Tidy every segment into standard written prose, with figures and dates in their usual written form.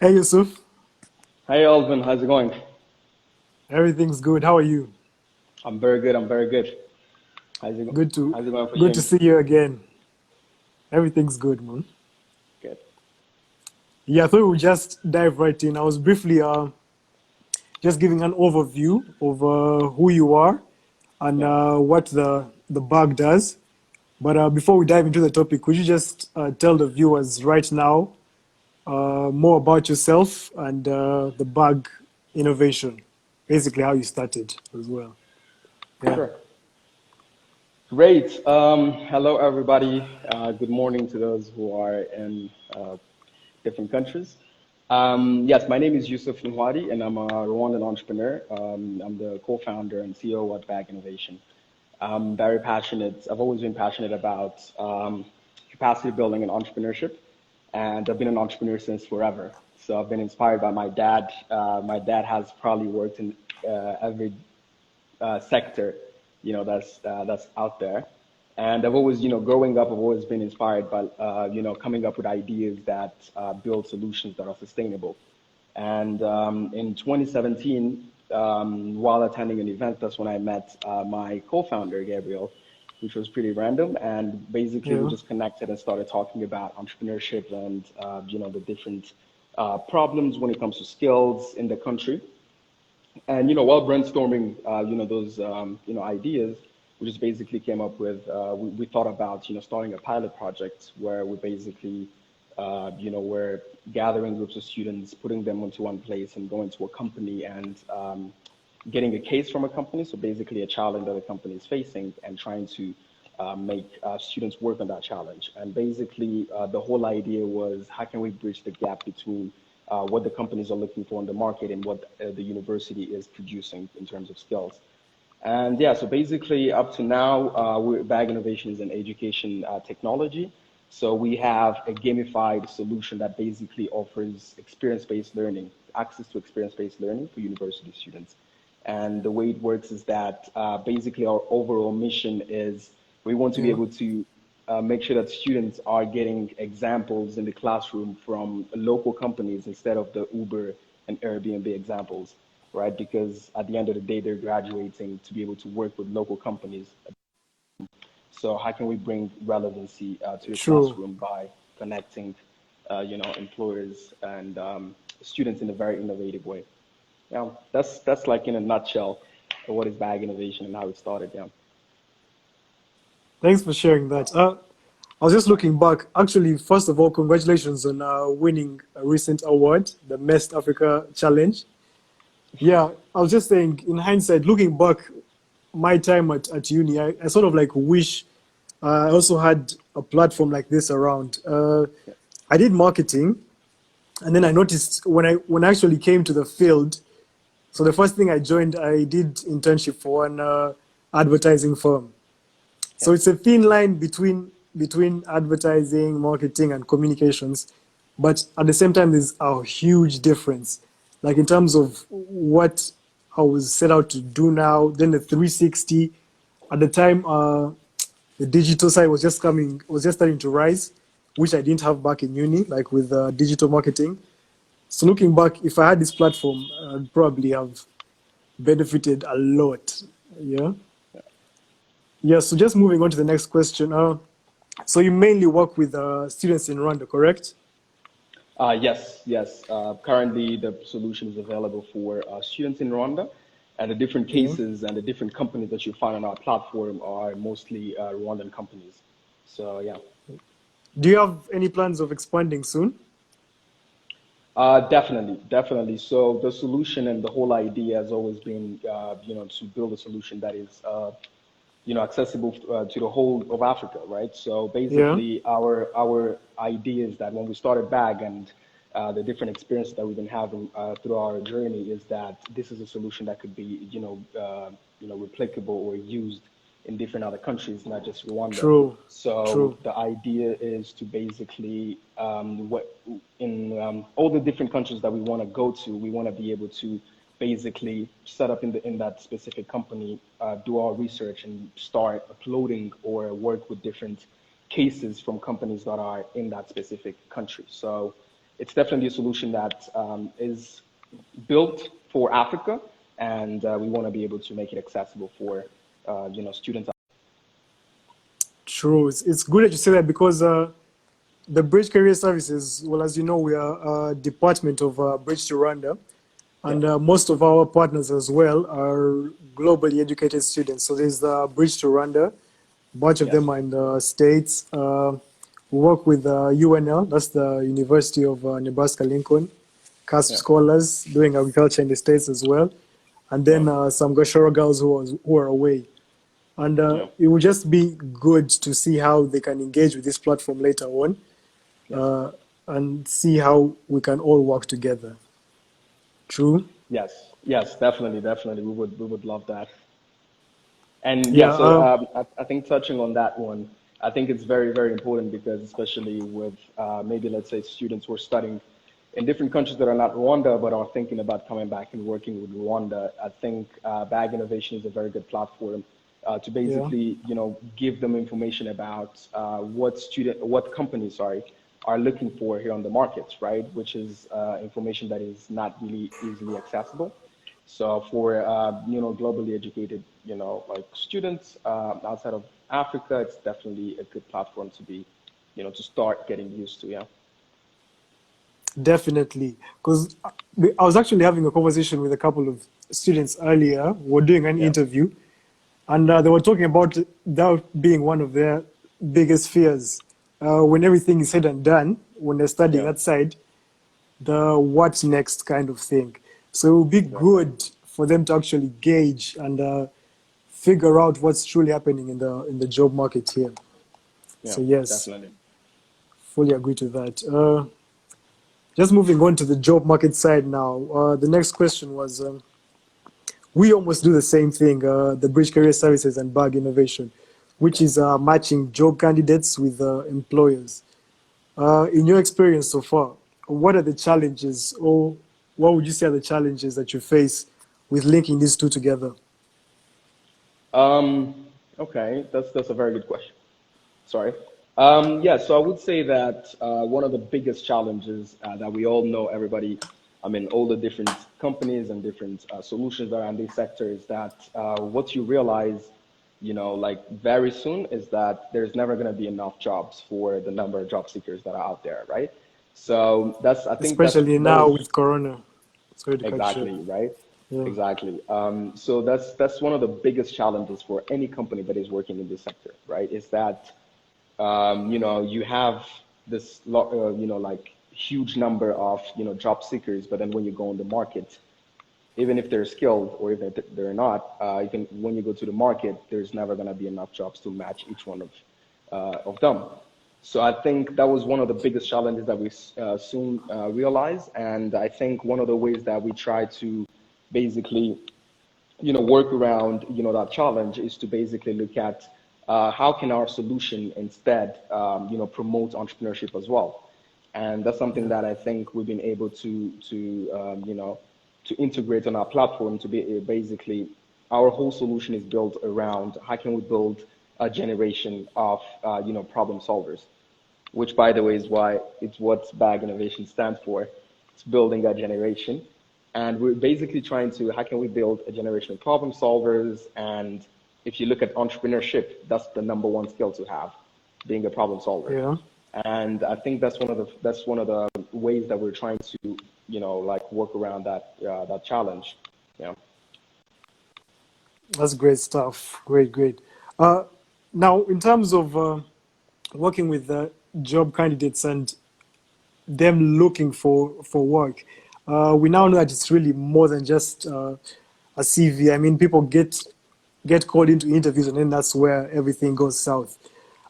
Hey Yussouf, Hey Alvin, how's it going? everything's good. How are you? I'm very good. I'm very good. How's it go- Good to How's it going for good to you? see you again. Everything's good, man. Good. Yeah, I thought we'd just dive right in. I was briefly just giving an overview of who you are and Yeah. what the bug does. But before we dive into the topic, could you just tell the viewers right now more about yourself and the bug innovation, basically how you started as well. Yeah. Sure. Great. Hello everybody. Good morning to those who are in different countries. Yes, my name is Yussouf Ntwali, and I'm a Rwandan entrepreneur. I'm the co-founder and CEO at Bag Innovation. I'm very passionate. I've always been passionate about capacity building and entrepreneurship, and I've been an entrepreneur since forever. So I've been inspired by my dad. My dad has probably worked in every sector, that's out there. And I've always, growing up, I've always been inspired by, coming up with ideas that build solutions that are sustainable. And in 2017, while attending an event, that's when I met my co-founder, Gabriel, which was pretty random. And basically, we Yeah. just connected and started talking about entrepreneurship and, the different problems when it comes to skills in the country. And while brainstorming, those ideas, we just basically came up with we thought about starting a pilot project where we basically we're gathering groups of students, putting them into one place, and going to a company and getting a case from a company. So basically, a challenge that a company is facing, and trying to make students work on that challenge. And basically, the whole idea was how can we bridge the gap between what the companies are looking for in the market and what the university is producing in terms of skills. And yeah, so basically up to now, Bag Innovation is an education technology. So we have a gamified solution that basically offers experience-based learning, access to experience-based learning for university students. And the way it works is that basically our overall mission is we want to be Yeah. able to make sure that students are getting examples in the classroom from local companies instead of the Uber and Airbnb examples, right? Because at the end of the day, they're graduating to be able to work with local companies. So how can we bring relevancy to the True. classroom by connecting, employers and students in a very innovative way? Yeah, that's like in a nutshell what is Bag Innovation and how it started. Yeah. Thanks for sharing that. I was just looking back. Actually, first of all, congratulations on winning a recent award, the Best Africa Challenge. Yeah, I was just saying, in hindsight, looking back, my time at uni, I sort of like wish I also had a platform like this around. Yeah. I did marketing, and then I noticed when I actually came to the field. So the first thing I joined, I did internship for an advertising firm. Yeah. So it's a thin line between advertising, marketing, and communications, but at the same time, there's a huge difference. Like in terms of what I was set out to do now, then the 360. At the time, the digital side was just starting to rise, which I didn't have back in uni, like with digital marketing. So looking back, if I had this platform, I'd probably have benefited a lot. Yeah. Yeah. So just moving on to the next question. So you mainly work with students in Rwanda, correct? Yes, yes. Currently, the solution is available for students in Rwanda, and the different Yeah. cases and the different companies that you find on our platform are mostly Rwandan companies. So yeah, Do you have any plans of expanding soon? definitely, definitely. So the solution and the whole idea has always been, to build a solution that is accessible to the whole of Africa, right? So Yeah. basically, our idea is that when we started Bag and the different experiences that we've been having through our journey is that this is a solution that could be, replicable or used in different other countries, not just Rwanda. True. So True. the idea is to basically, in all the different countries that we want to go to, we want to be able to basically set up in that specific company, do our research, and start uploading or work with different cases from companies that are in that specific country. So it's definitely a solution that is built for Africa, and we want to be able to make it accessible for students. True. It's good that you say that because the Bridge Career Services, well, as you know, we are a department of Bridge to Rwanda, Yeah, and most of our partners as well are globally educated students. So there's the Bridge to Rwanda. A bunch of yes, them are in the States. We work with UNL, that's the University of Nebraska Lincoln, CASP yeah, scholars doing agriculture in the States as well. And yeah, then some Gashora girls who are away. And yeah, it would just be good to see how they can engage with this platform later on yes. uh, and see how we can all work together. True? Yes, yes, definitely, definitely. We would love that. And yeah, Yeah, so I think touching on that one, I think it's very, very important because especially with maybe let's say students who are studying in different countries that are not Rwanda but are thinking about coming back and working with Rwanda, I think Bag Innovation is a very good platform to yeah. basically give them information about what companies, sorry, are looking for here on the markets, right? Which is information that is not really easily accessible. So for globally educated like students outside of Africa, it's definitely a good platform to be to start getting used to. Yeah. Definitely. Because I was actually having a conversation with a couple of students earlier. We were doing an Yeah. interview, and they were talking about that being one of their biggest fears. When everything is said and done, when they're studying Yeah. outside, the what's next kind of thing. So it would be Exactly. good for them to actually gauge and figure out what's truly happening in the job market here. Yeah. So yes, Definitely. fully agree to that. Just moving on to the job market side now. The next question was we almost do the same thing, the Bridge Career Services and Bag Innovation, which Yeah. is matching job candidates with employers. In your experience so far, what are the challenges, or what would you say are the challenges that you face with linking these two together? Okay, that's a very good question. Sorry. Yeah, so I would say that one of the biggest challenges that we all know, everybody, I mean, all the different companies and different solutions that are in this sector is that what you realize, like very soon is that there's never going to be enough jobs for the number of job seekers that are out there, right? So I think Especially that now was with Corona. Sorry to cut you. exactly right. Yeah, Exactly. So that's one of the biggest challenges for any company that is working in this sector, right? Is that you have like huge number of, job seekers, but then when you go on the market, even if they're skilled or even if they're not, even when you go to the market, there's never going to be enough jobs to match each one of them. So I think that was one of the biggest challenges that we soon realized, and I think one of the ways that we try to basically work around that challenge is to basically look at how can our solution instead promote entrepreneurship as well, and that's something yeah, that I think we've been able to integrate on our platform to be basically our whole solution is built around how can we build a generation of problem solvers, which by the way is why it's what Bag Innovation stands for. It's building that generation. And we're basically trying to, how can we build a generation of problem solvers? And if you look at entrepreneurship, that's the number one skill to have, being a problem solver. yeah. And I think that's one of the ways that we're trying to, like work around that challenge. Yeah. That's great stuff. Great, great. Uh, Now, in terms of working with job candidates and them looking for work. We now know that it's really more than just a CV. I mean, people get called into interviews, and then that's where everything goes south.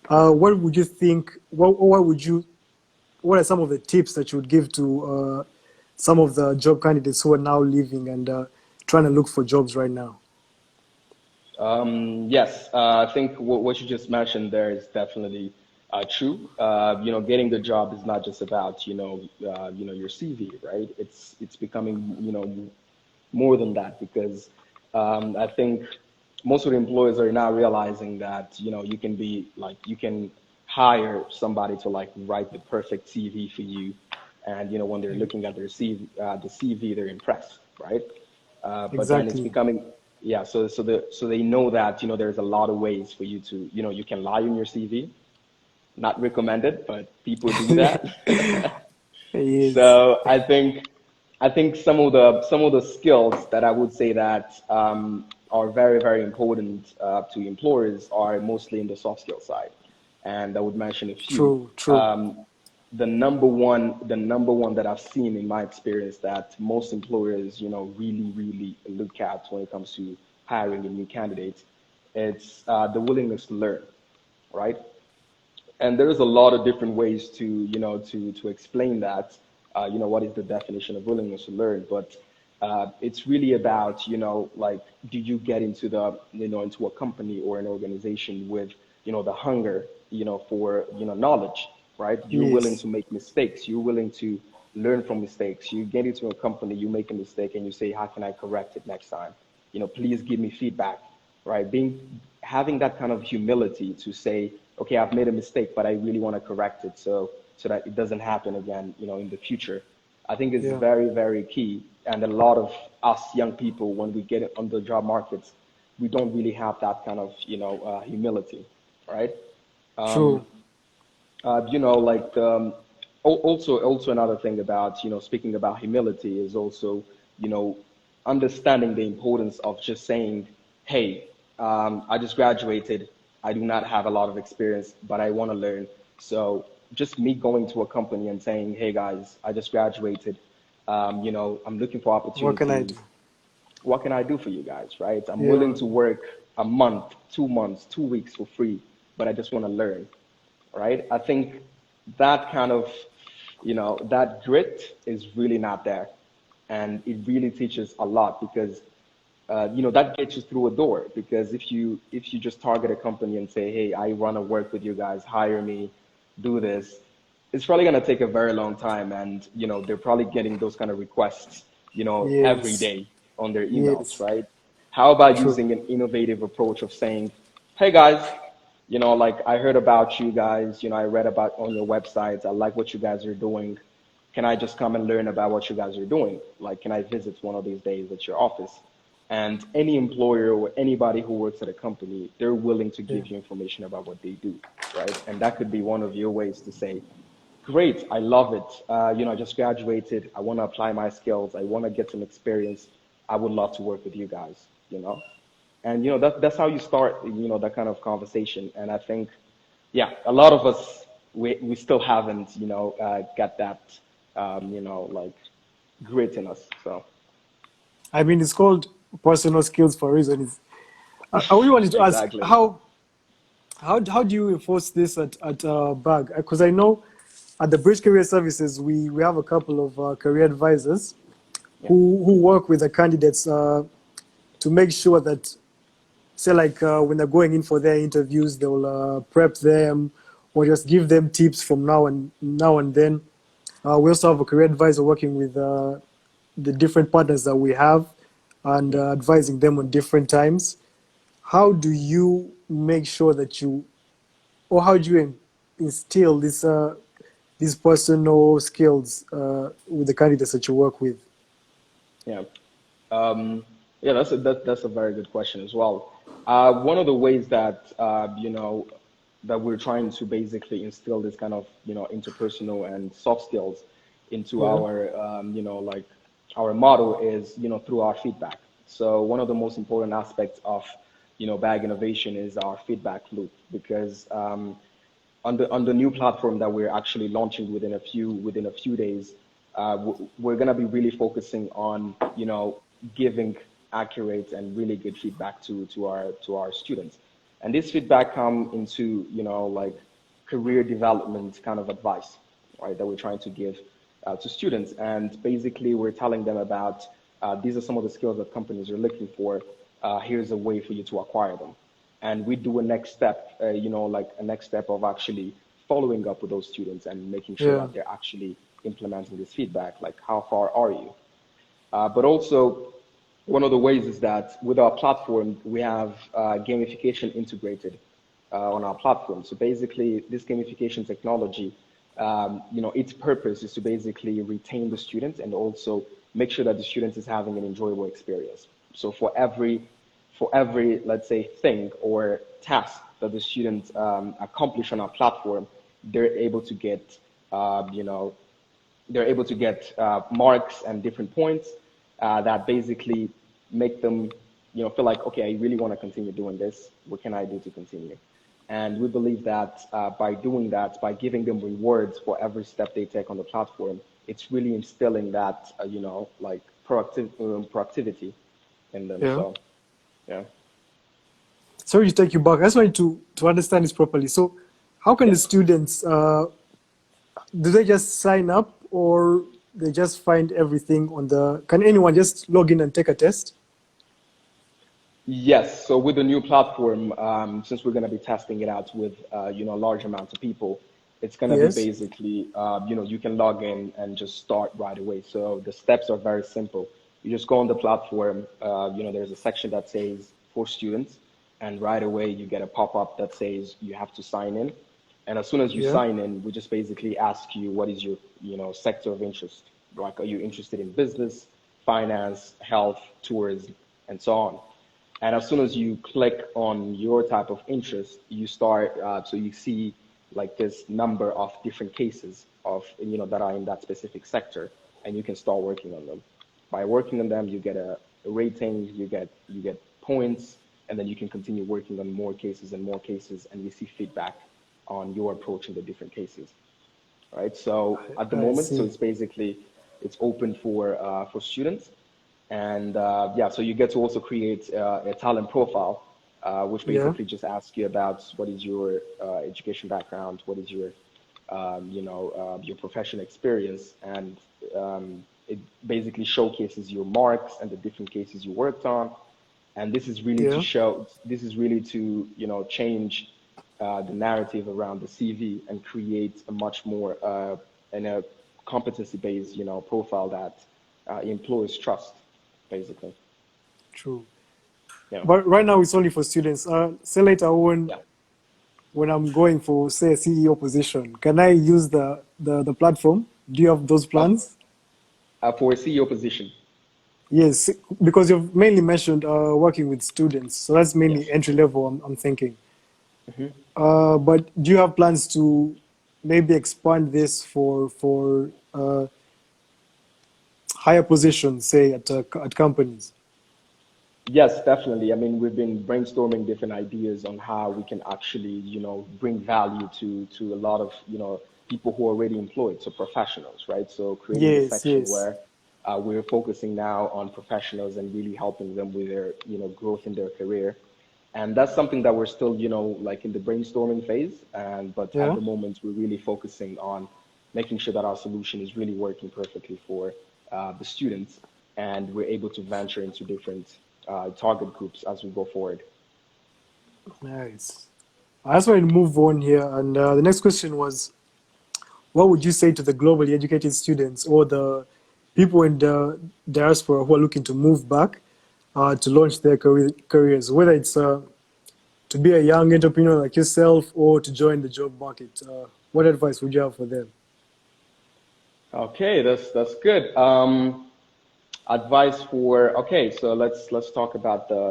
What would you think? What would you? What are some of the tips that you would give to some of the job candidates who are now leaving and trying to look for jobs right now? Yes, I think what you just mentioned there is definitely true. Getting the job is not just about your CV, right? It's becoming more than that because I think most of the employers are now realizing that you can be like you can hire somebody to like write the perfect CV for you and when they're looking at their the CV, they're impressed, right? But then it's Exactly. becoming, yeah. So they know that there's a lot of ways for you to you can lie on your CV. Not recommended, but people do that. Yes. So I think some of the skills that I would say that are very very important to employers are mostly in the soft skill side, and I would mention a few. True. True. Um, the number one that I've seen in my experience that most employers really really look at when it comes to hiring a new candidate, it's the willingness to learn, right? And there's a lot of different ways to explain that. What is the definition of willingness to learn? But it's really about like, do you get into a company or an organization with the hunger for knowledge, right? You're willing Yes. to make mistakes. You're willing to learn from mistakes. You get into a company, you make a mistake, and you say, how can I correct it next time? Please give me feedback, right? Having that kind of humility to say, okay, I've made a mistake, but I really want to correct it so that it doesn't happen again, in the future. I think is Yeah. very, very key. And a lot of us young people, when we get on the job markets, we don't really have that kind of, humility, right? Um, True. like also another thing about speaking about humility is also you know understanding the importance of just saying, hey, I just graduated, I do not have a lot of experience, but I want to learn. So just me going to a company and saying, hey guys, I just graduated, I'm looking for What can I do? opportunities. What can I do for you guys, right? I'm willing Yeah. to work a month, 2 months, 2 weeks for free, but I just want to learn, right? I think that kind of, that grit is really not there. And it really teaches a lot because, that gets you through a door. Because if you just target a company and say, hey, I want to work with you guys, hire me, do this, it's probably going to take a very long time. And, they're probably getting those kind of requests, every Yes. day on their emails, Yes. right? How about True. using an innovative approach of saying, hey guys, like I heard about you guys, I read about on your websites. I like what you guys are doing. Can I just come and learn about what you guys are doing? Like, can I visit one of these days at your office? And any employer or anybody who works at a company, they're willing to Yeah. give you information about what they do, right? And that could be one of your ways to say, great, I love it. I just graduated. I want to apply my skills. I want to get some experience. I would love to work with you guys. And that's how you start that kind of conversation. And I think, yeah, a lot of us, we still haven't got that like grit in us. So I mean, it's called personal skills for a reason. I really wanted to ask exactly. how do you enforce this at BAG? Because I know at the Bridge Career Services we have a couple of career advisors Yeah, who work with the candidates to make sure that, say, like when they're going in for their interviews, they'll prep them or just give them tips from now and then. We also have a career advisor working with the different partners that we have and yeah. advising them on different times. How do you make sure that or how do you instill these personal skills with the candidates that you work with? Yeah. Um, yeah, that's a very good question as well. One of the ways that that we're trying to basically instill this kind of interpersonal and soft skills into Yeah, our like our model is through our feedback. So one of the most important aspects of bag innovation is our feedback loop because on the new platform that we're actually launching within a few days, we're gonna be really focusing on giving accurate and really good feedback to our students, and this feedback come into like career development kind of advice, right? That we're trying to give to students, and basically we're telling them about these are some of the skills that companies are looking for. Here's a way for you to acquire them, and we do a next step, like a next step of actually following up with those students and making sure yeah, that they're actually implementing this feedback, like how far are you? But also, one of the ways is that with our platform, we have gamification integrated on our platform. So basically, this gamification technology its purpose is to basically retain the students and also make sure that the student is having an enjoyable experience. So for every, let's say, thing or task that the students accomplish on our platform, they're able to get, uh, you know, they're able to get marks and different points that basically make them, feel like, okay, I really want to continue doing this. What can I do to continue? And we believe that by doing that, by giving them rewards for every step they take on the platform, it's really instilling that, like proactivity in them. Yeah. So, yeah. Sorry to take you back. I just wanted to understand this properly. So, how can the Yeah. students do they just sign up or they just find everything on the? Can anyone just log in and take a test? Yes. So with the new platform, since we're going to be testing it out with a large amount of people, it's going to be Yes. basically you can log in and just start right away. So the steps are very simple. You just go on the platform. There's a section that says for students, and right away you get a pop-up that says you have to sign in. And as soon as you Yeah. sign in, we just basically ask you what is your sector of interest. Like, are you interested in business, finance, health, tourism, and so on? And as soon as you click on your type of interest, you start, so you see like this number of different cases of, that are in that specific sector, and you can start working on them. By working on them, you get a rating, you get points, and then you can continue working on more cases, and you see feedback on your approach in the different cases, right? So at the I moment, so see. it's basically it's open for students, and yeah, so you get to also create a talent profile, which Yeah. basically just asks you about what is your education background, what is your professional experience, and it basically showcases your marks and the different cases you worked on. And Yeah. this is really to, change the narrative around the CV and create a much more and a competency-based, profile that employers trust, basically. True. Yeah, But right now it's only for students. Say later on yeah. when I'm going for say a CEO position, can I use the platform? Do you have those Uh, plans? for a CEO position, Yes, because you've mainly mentioned working with students, so that's mainly yes. entry level. I'm thinking. Mhm. But do you have plans to maybe expand this for higher positions, say at companies? Yes, definitely. I mean, we've been brainstorming different ideas on how we can actually, bring value to a lot of, people who are already employed, so professionals, right? So creating a Yes, section yes. where we're focusing now on professionals and really helping them with their, growth in their career. And that's something that we're still, like in the brainstorming phase. And but at Yeah. the moment, we're really focusing on making sure that our solution is really working perfectly for the students, and we're able to venture into different target groups as we go forward. Nice. I just want to move on here, and the next question was, what would you say to the globally educated students or the people in the diaspora who are looking to move back to launch their careers, whether it's to be a young entrepreneur like yourself or to join the job market? What advice would you have for them? Okay, that's good. Advice for okay, so let's talk about the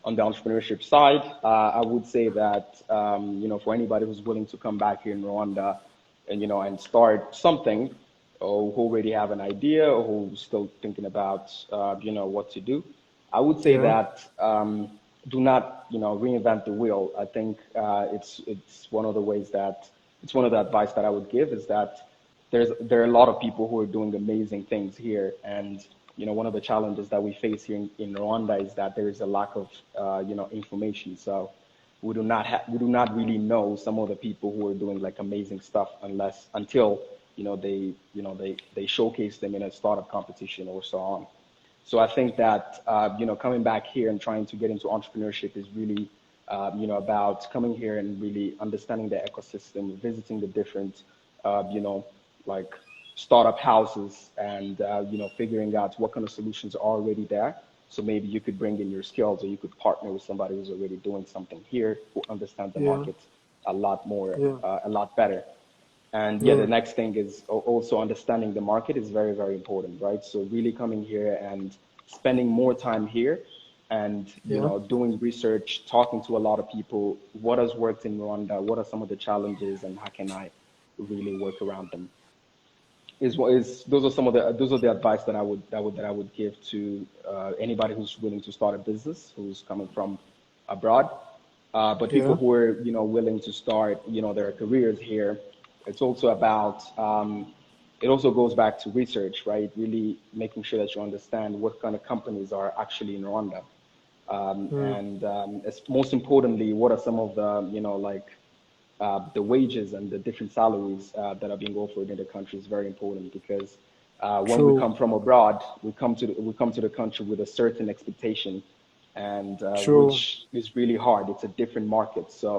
on the entrepreneurship side. I would say that for anybody who's willing to come back here in Rwanda and and start something, or who already have an idea, or who's still thinking about what to do, I would say Yeah, that do not reinvent the wheel. I think it's one of the ways that it's one of the advice that I would give is that there are a lot of people who are doing amazing things here, and one of the challenges that we face here in Rwanda is that there is a lack of information. So we do not really know some of the people who are doing like amazing stuff until they showcase them in a startup competition or so on. So I think that coming back here and trying to get into entrepreneurship is really about coming here and really understanding the ecosystem, visiting the different like startup houses, and figuring out what kind of solutions are already there. So maybe you could bring in your skills, or you could partner with somebody who's already doing something here who understands the yeah, market a lot more, yeah. a lot better. And yeah, the Mm, next thing is also understanding the market is very, very important, right? So really coming here and spending more time here and, yeah. doing research, talking to a lot of people. What has worked in Rwanda? What are some of the challenges and how can I really work around them? Is what is those are the advice that I would give to anybody who's willing to start a business, who's coming from abroad. But people Yeah. who are willing to start their careers here, it's also about it also goes back to research, right? Really making sure that you understand what kind of companies are actually in Rwanda, Mm, and most importantly, what are some of the like the wages and the different salaries that are being offered in the country is very important because when we true. come from abroad, we come to the country with a certain expectation, and True. which is really hard. It's a different market, so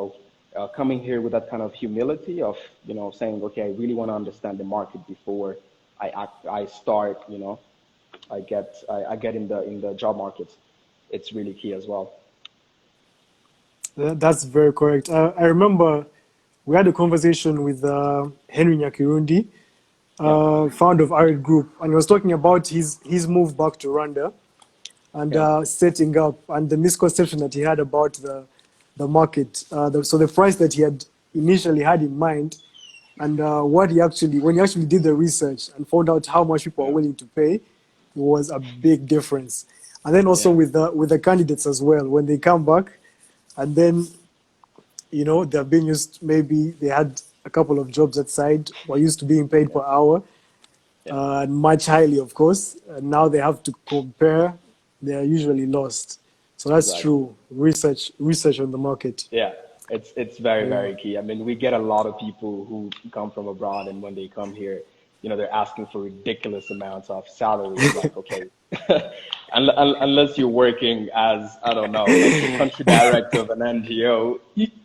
coming here with that kind of humility of saying, okay, I really want to understand the market before I start, I get in the job market. It's really key as well. That's very correct. I remember we had a conversation with Henry Nyakirundi, Yeah, founder of Arid Group, and he was talking about his move back to Rwanda and yeah, setting up and the misconception that he had about the market. So the price that he had initially had in mind, and what he actually when he actually did the research and found out how much people are yeah, willing to pay, was a big difference. And then also yeah, with the candidates as well, when they come back, and then they're being used. Maybe they had a couple of jobs at side, were used to being paid yeah, per hour, yeah. and much highly, of course. And now they have to compare. They are usually lost. So that's Exactly. true. Research on the market. Yeah, it's very, Yeah. very key. I mean, we get a lot of people who come from abroad, and when they come here, they're asking for ridiculous amounts of salary. It's like, okay, unless you're working as, I don't know, like a country director of an NGO,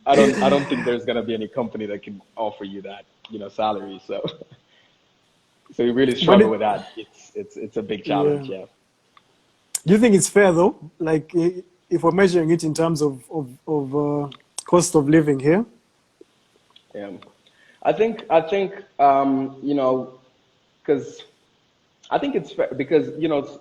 I don't think there's gonna be any company that can offer you that, salary. So, so you really But struggle with that. It's a big yeah. challenge. Yeah. Do you think it's fair though? Like if we're measuring it in terms of cost of living here? Yeah. I think because I think it's fair because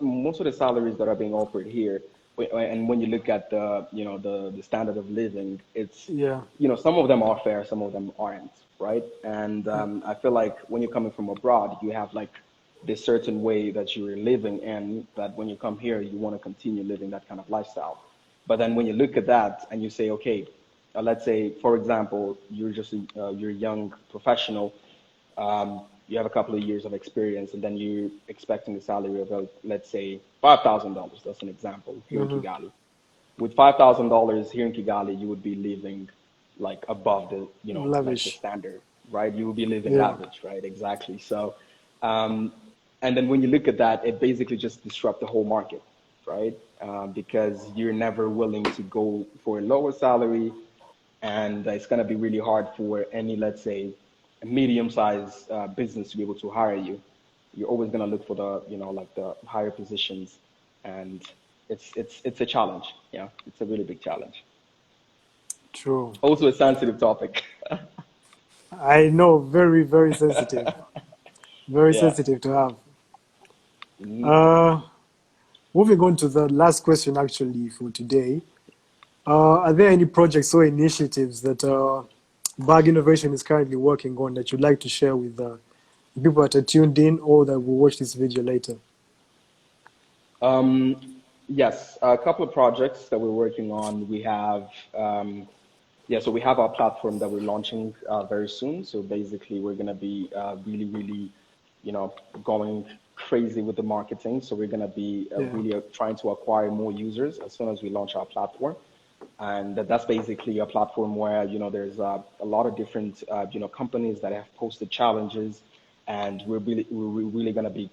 most of the salaries that are being offered here, and when you look at the standard of living, it's Yeah. some of them are fair, some of them aren't, right? And I feel like when you're coming from abroad, you have like this certain way that you're living, and that when you come here, you want to continue living that kind of lifestyle. But then when you look at that and you say, okay, let's say for example, you're a young professional, you have a couple of years of experience, and then you're expecting a salary of, let's say, $5,000. That's an example here in Hmm. Kigali. With $5,000 here in Kigali, you would be living like above the, like the Lavish. standard, right? You would be living Yeah. lavish, right? Exactly. So, um, and then when you look at that, it basically just disrupts the whole market, right? Because you're never willing to go for a lower salary, and it's going to be really hard for any, let's say, a medium-sized business to be able to hire you. You're always going to look for the, like the higher positions, and it's a challenge. Yeah, it's a really big challenge. True. Also a sensitive topic. I know. Very, very sensitive. Very Yeah. sensitive to have. Mhm. Uh, Moving on to the last question, actually, for today. Are there any projects or initiatives that Bag Innovation is currently working on that you'd like to share with people that are tuned in or that will watch this video later? Yes, a couple of projects that we're working on. So we have our platform that we're launching very soon. So basically, we're going to be really, really, going crazy with the marketing. So we're going to be Yeah. really trying to acquire more users as soon as we launch our platform. And that's basically a platform where there's a lot of different companies that have posted challenges, and we're really going to be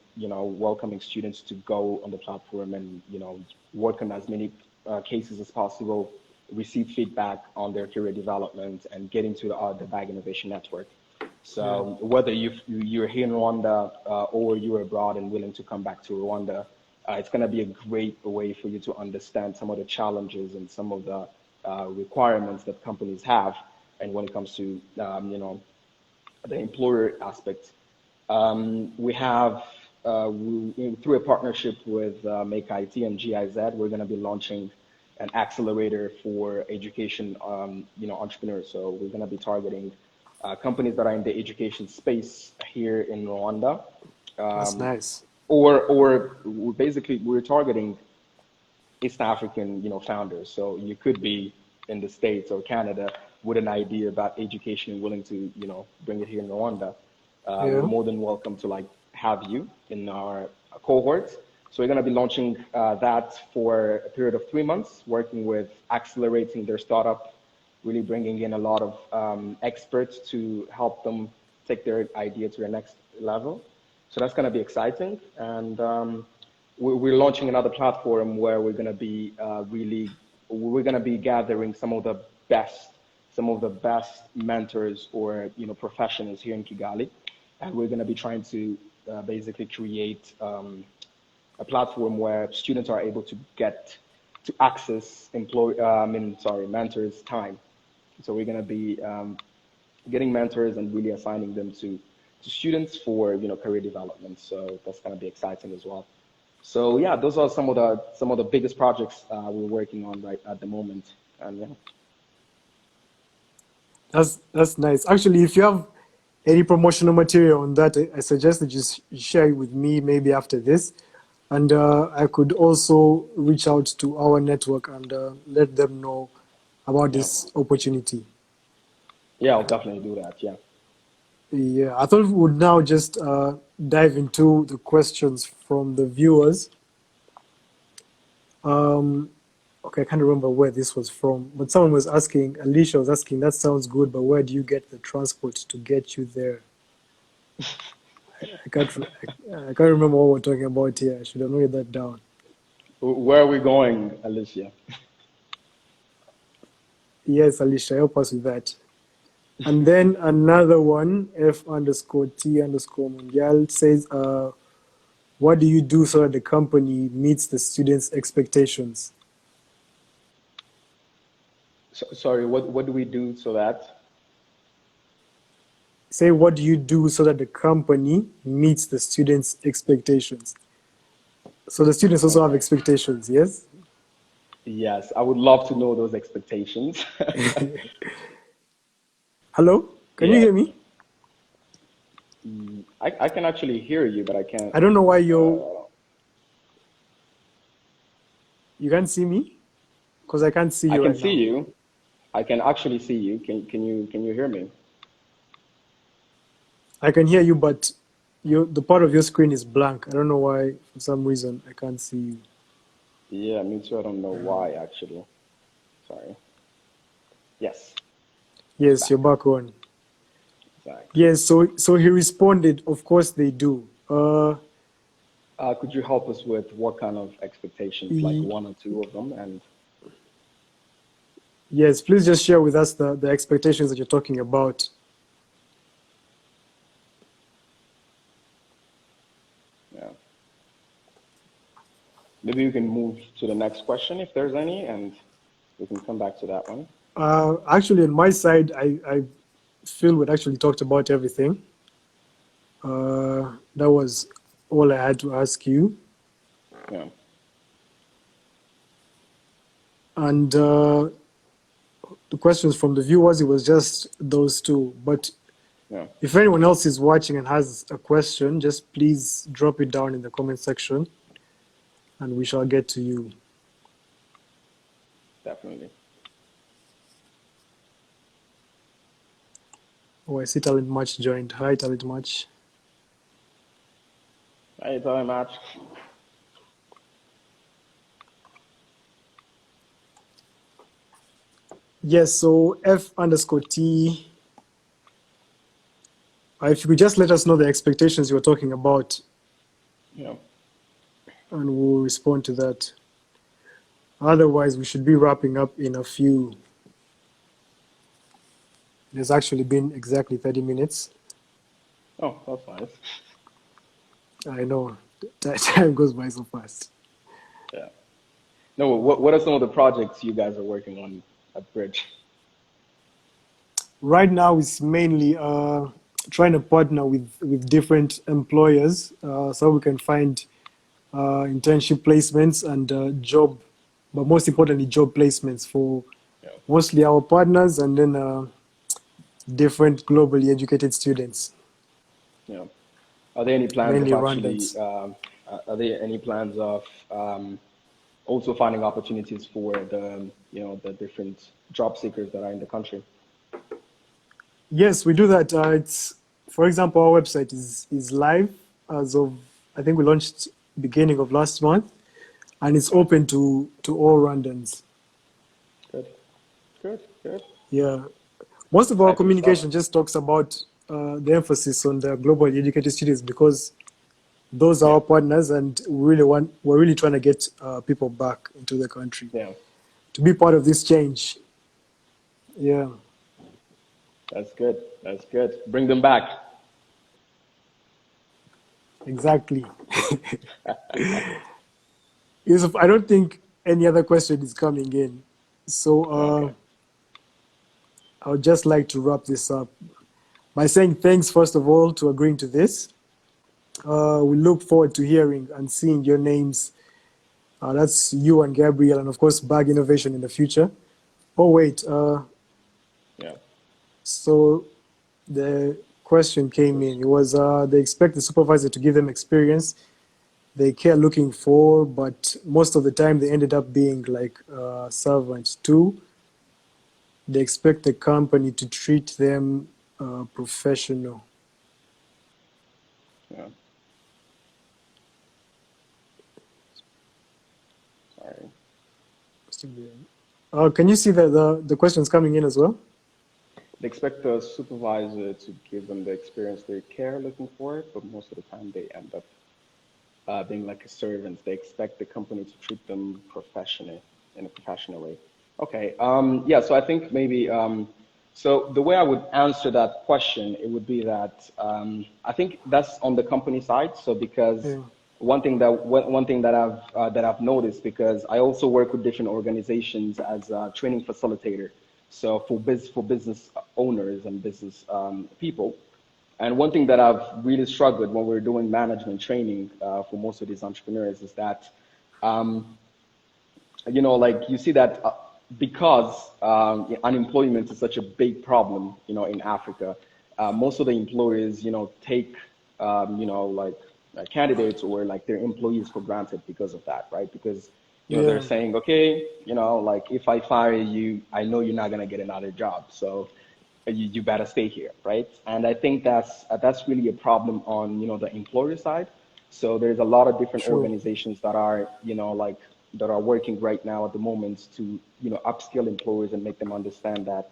welcoming students to go on the platform and work on as many cases as possible, receive feedback on their career development, and get into the Bag Innovation Network. Yeah. So whether you're here in Rwanda or you're abroad and willing to come back to Rwanda, it's going to be a great way for you to understand some of the challenges and some of the requirements that companies have, and when it comes to the employer aspect. We have, through a partnership with Make IT and GIZ, we're going to be launching an accelerator for education, entrepreneurs. So we're going to be targeting companies that are in the education space here in Rwanda, That's nice. or basically we're targeting East African, founders. So you could be in the States or Canada with an idea about education and willing to, bring it here in Rwanda. We're Yeah. more than welcome to have you in our cohort. So we're going to be launching that for a period of 3 months, working with accelerating their startup, really bringing in a lot of experts to help them take their idea to the next level. So that's going to be exciting. And we're launching another platform where we're going to be we're going to be gathering some of the best mentors or professionals here in Kigali, and we're going to be trying to basically create a platform where students are able to get to access mentors' time. So we're going to be getting mentors and really assigning them to students for career development. So that's going to be exciting as well. So yeah, those are some of the biggest projects we're working on right at the moment. And yeah. That's nice. Actually, if you have any promotional material on that, I suggest that you share it with me maybe after this. And I could also reach out to our network and let them know about Yeah. this opportunity. Yeah, I'll definitely do that. Yeah. Yeah, I thought we would now just dive into the questions from the viewers. Okay, I can't remember where this was from, but someone was asking, Alicia was asking, that sounds good, but where do you get the transport to get you there? I can't remember what we're talking about here. I should have noted that down. Where are we going, Alicia? Yes, Alicia, help us with that. And then another one, F_T_Mundial says, what do you do so that the company meets the students' expectations? Sorry, what do we do so that? Say, what do you do so that the company meets the students' expectations? So the students also have Okay. expectations, yes? Yes, I would love to know those expectations. Hello? Can you Yeah. hear me? I can actually hear you, but I can't. I don't know why Uh, you can't see me because I can't see I you can right see now. you. I can actually see you. Can you hear me? I can hear you, but the part of your screen is blank. I don't know why. For some reason, I can't see you. Yeah, me too. I don't know why actually. Sorry. Yes, Yes, you're back. back on. Exactly. Yes, so he responded. Of course they do. Could you help us with what kind of expectations, like Y- one or two of them? And yes, please just share with us the expectations that you're talking about. yeah, maybe we can move to the next question if there's any, and we can come back to that one. Actually, on my side, I feel we actually talked about everything. That was all I had to ask you. Yeah, And the questions from the viewers, it was just those two. But yeah, if anyone else is watching and has a question, just please drop it down in the comment section and we shall get to you. definitely. Oh, I see Talent Match joined. Hi, Talent Match. How you doing, Matt? Yes, so F_T. If you could just let us know the expectations you were talking about Yeah, and we'll respond to that. Otherwise, we should be wrapping up in a few. There's actually been exactly 30 minutes. oh, that's nice. I know, time goes by so fast. Yeah. No, what are some of the projects you guys are working on at Bridge? Right now, it's mainly trying to partner with different employers so we can find internship placements and job, but most importantly, job placements for Yeah. mostly our partners and then different globally educated students, Yeah. Are there any plans of mainly actually, Rwandans. are there any plans of also finding opportunities for the, the different job seekers that are in the country? Yes, we do that. It's, for example, our website is live as of, I think we launched beginning of last month, and it's Nice. open to all Rwandans. Good. Good. Good. Yeah, most of our Exciting stuff. communication just talks about the emphasis on the globally educated students because those are Yeah. our partners, and we're really trying to get people back into the country Yeah. to be part of this change. Yeah, That's good. That's good. Bring them back. exactly. Yusuf, I don't think any other question is coming in, so Okay. I would just like to wrap this up by saying thanks first of all to agreeing to this. We look forward to hearing and seeing your names. That's you and Gabriel, and of course, Bag Innovation in the future. Oh wait, Yeah. so the question came in. It was they expect the supervisor to give them experience they care looking for, but most of the time they ended up being like servants too. They expect the company to treat them professional. Yeah. Sorry. Can you see the questions coming in as well? They expect the supervisor to give them the experience they care looking for, but most of the time they end up being like a servant. They expect the company to treat them professionally in a professional way. Okay. Yeah. So I think maybe. So the way I would answer that question, it would be that I think that's on the company side. So because Yeah, one thing that I've noticed, because I also work with different organizations as a training facilitator. So for business owners and business people. And one thing that I've really struggled when we're doing management training for most of these entrepreneurs is that, um, like you see that because unemployment is such a big problem, in Africa, most of the employers, take, like candidates or like their employees for granted because of that, right? Because, they're yeah, saying, okay, like if I fire you, I know you're not going to get another job. So you better stay here, right? And I think that's really a problem on the employer side. So there's a lot of different true, organizations that are like that are working right now at the moment to upskill employers and make them understand that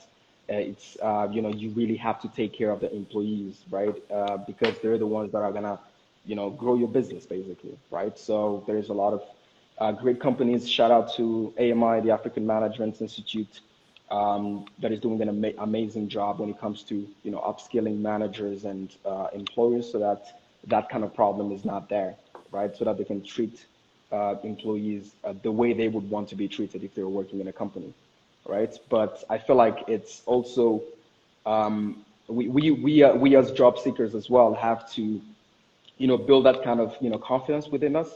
it's you really have to take care of the employees, right? Because they're the ones that are gonna grow your business basically, right? So there's a lot of great companies. Shout out to AMI, the African Management Institute, that is doing an amazing job when it comes to upskilling managers and employers, so that that kind of problem is not there, right? So that they can treat employees the way they would want to be treated if they were working in a company, right? But I feel like it's also we as job seekers as well have to build that kind of confidence within us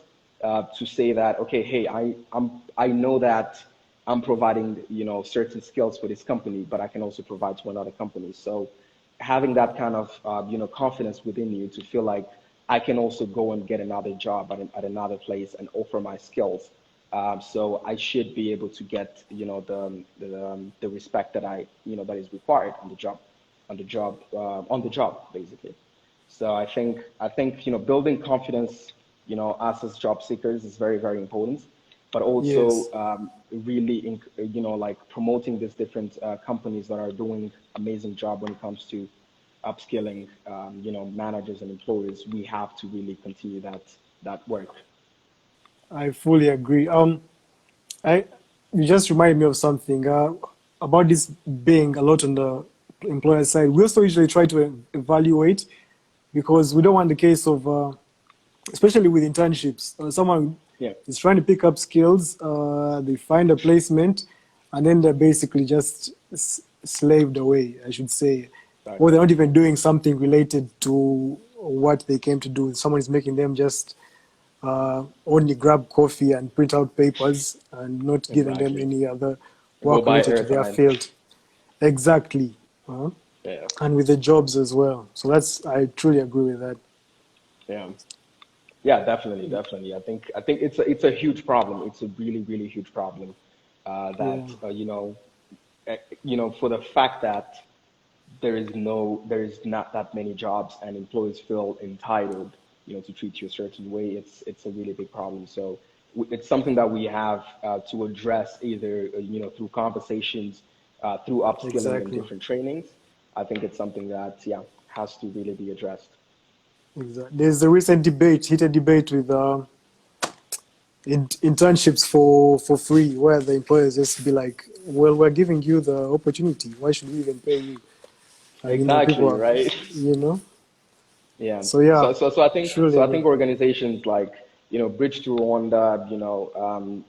to say that okay, hey, I know that I'm providing certain skills for this company, but I can also provide to another company. So having that kind of confidence within you to feel like I can also go and get another job at another place and offer my skills. So I should be able to get the respect that that is required on the job basically. So I think building confidence, us as job seekers is very very important, but also yes. really like promoting these different companies that are doing amazing job when it comes to upskilling managers and employees. We have to really continue that work. I fully agree. I You just remind me of something about this being a lot on the employer side. We also usually try to evaluate because we don't want the case of, especially with internships, someone Yeah, is trying to pick up skills, they find a placement, and then they're basically just slaved away, I should say. or they're Exactly. not even doing something related to what they came to do. Someone is making them just only grab coffee and print out papers and not giving them Exactly. any other Go work buy related to their airtime. field. Exactly. Uh, Yeah. and with the jobs as well. So I truly agree with that. Yeah. Yeah, definitely, definitely. I think it's a huge problem. It's a really, really huge problem. Yeah, That for the fact that there is not that many jobs and employees feel entitled, to treat you a certain way. It's a really big problem. So it's something that we have to address either through conversations, through upskilling and exactly. different trainings. I think it's something that has to really be addressed. Exactly. There's a recent debate, heated debate with internships for free, where the employers just be like, "Well, we're giving you the opportunity. Why should we even pay you?" And people Exactly, are, right? you know. Yeah. So yeah, So surely I agree. think organizations like, Bridge to Rwanda,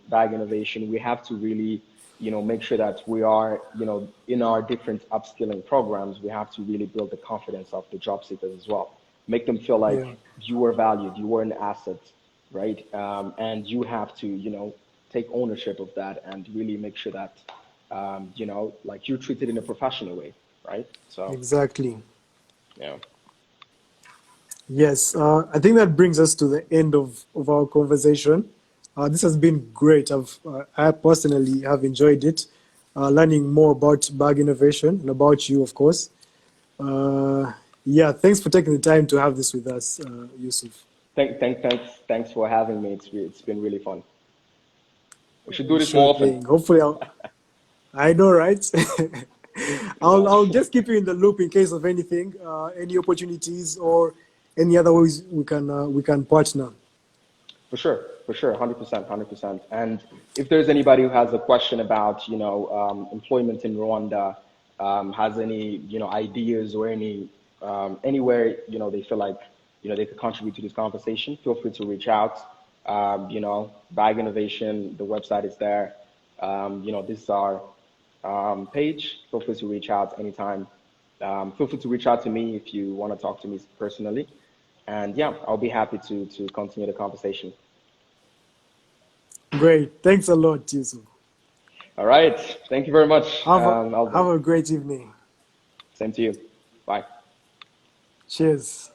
Bag Innovation, we have to really, make sure that we are, in our different upskilling programs, we have to really build the confidence of the job seekers as well. Make them feel Yeah, like you are valued, you are an asset, right? And you have to, take ownership of that and really make sure that, like you're treated in a professional way, right? So, exactly. yeah. Yes, I think that brings us to the end of our conversation. This has been great. I personally have enjoyed it, learning more about bag innovation and about you, of course. Uh, yeah, thanks for taking the time to have this with us, Yusuf. Thanks for having me. It's been really fun. We should do this Sure more often. thing. Hopefully, I know, right? Yeah, I'll just keep you in the loop in case of anything, any opportunities or any other ways we can partner. for sure, 100%, 100%. And if there's anybody who has a question about, employment in Rwanda, has any, ideas or anywhere, they feel like, they could contribute to this conversation, feel free to reach out. Bag Innovation, the website is there. This is our page. Feel free to reach out anytime. Feel free to reach out to me if you want to talk to me personally. And yeah, I'll be happy to continue the conversation. Great. Thanks a lot, Yusuf. All right. Thank you very much, Have Alvin. a great evening. Same to you. Bye. Cheers.